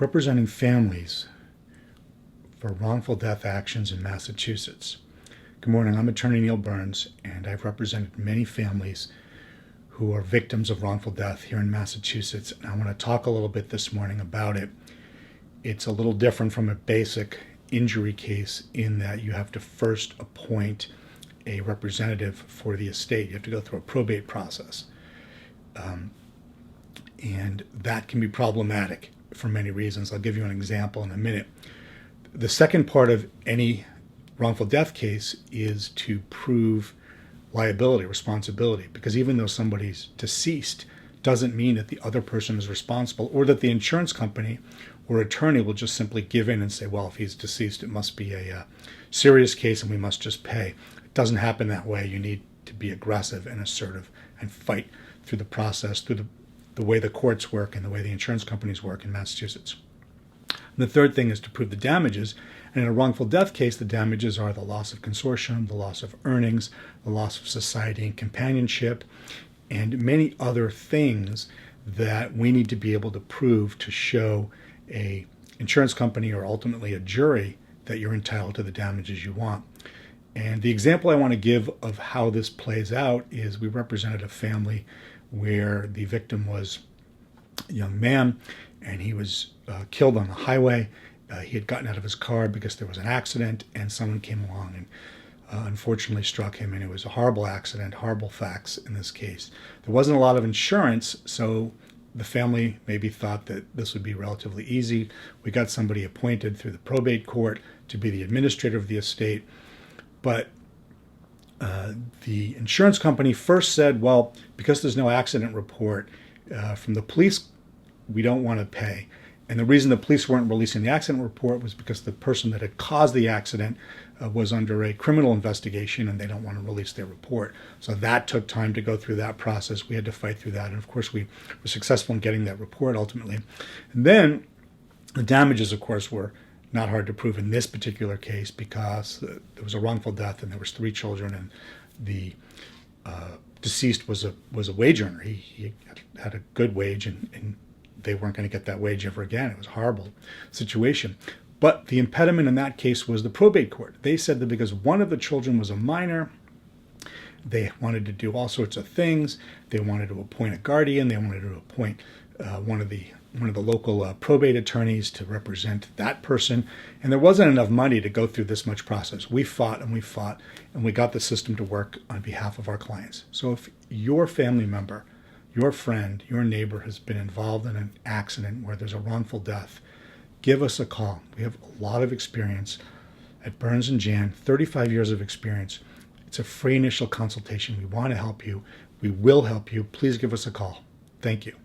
representing families for wrongful death actions in Massachusetts. Good morning, I'm Attorney Neil Burns, and I've represented many families who are victims of wrongful death here in Massachusetts, and I want to talk a little bit this morning about it. It's a little different from a basic injury case in that you have to first appoint a representative for the estate. You have to go through a probate process. And that can be problematic for many reasons. I'll give you an example in a minute. The second part of any wrongful death case is to prove liability, responsibility, because even though somebody's deceased doesn't mean that the other person is responsible, or that the insurance company or attorney will just simply give in and say, well, if he's deceased, it must be a serious case and we must just pay. It doesn't happen that way. You need to be aggressive and assertive and fight through the process, through the way the courts work and the way the insurance companies work in Massachusetts. And the third thing is to prove the damages. And in a wrongful death case, the damages are the loss of consortium, the loss of earnings, the loss of society and companionship, and many other things that we need to be able to prove to show a insurance company or ultimately a jury that you're entitled to the damages you want. And the example I want to give of how this plays out is we represented a family where the victim was a young man and he was killed on the highway. He had gotten out of his car because there was an accident and someone came along and unfortunately struck him, and it was a horrible accident, horrible facts in this case. There wasn't a lot of insurance, so the family maybe thought that this would be relatively easy. We got somebody appointed through the probate court to be the administrator of the estate, but the insurance company first said, well, because there's no accident report from the police, we don't want to pay. And the reason the police weren't releasing the accident report was because the person that had caused the accident was under a criminal investigation and they don't want to release their report. So that took time to go through that process. We had to fight through that. And of course, we were successful in getting that report ultimately. And then the damages, of course, were not hard to prove in this particular case because there was a wrongful death and there was 3 children, and the deceased was a wage earner. He had a good wage, and they weren't going to get that wage ever again. It was a horrible situation. But the impediment in that case was the probate court. They said that because one of the children was a minor, they wanted to do all sorts of things. They wanted to appoint a guardian. They wanted to appoint one of the local probate attorneys to represent that person. And there wasn't enough money to go through this much process. We fought, and we got the system to work on behalf of our clients. So if your family member, your friend, your neighbor has been involved in an accident where there's a wrongful death, give us a call. We have a lot of experience at Burns & Jan, 35 years of experience. It's a free initial consultation. We want to help you. We will help you. Please give us a call. Thank you.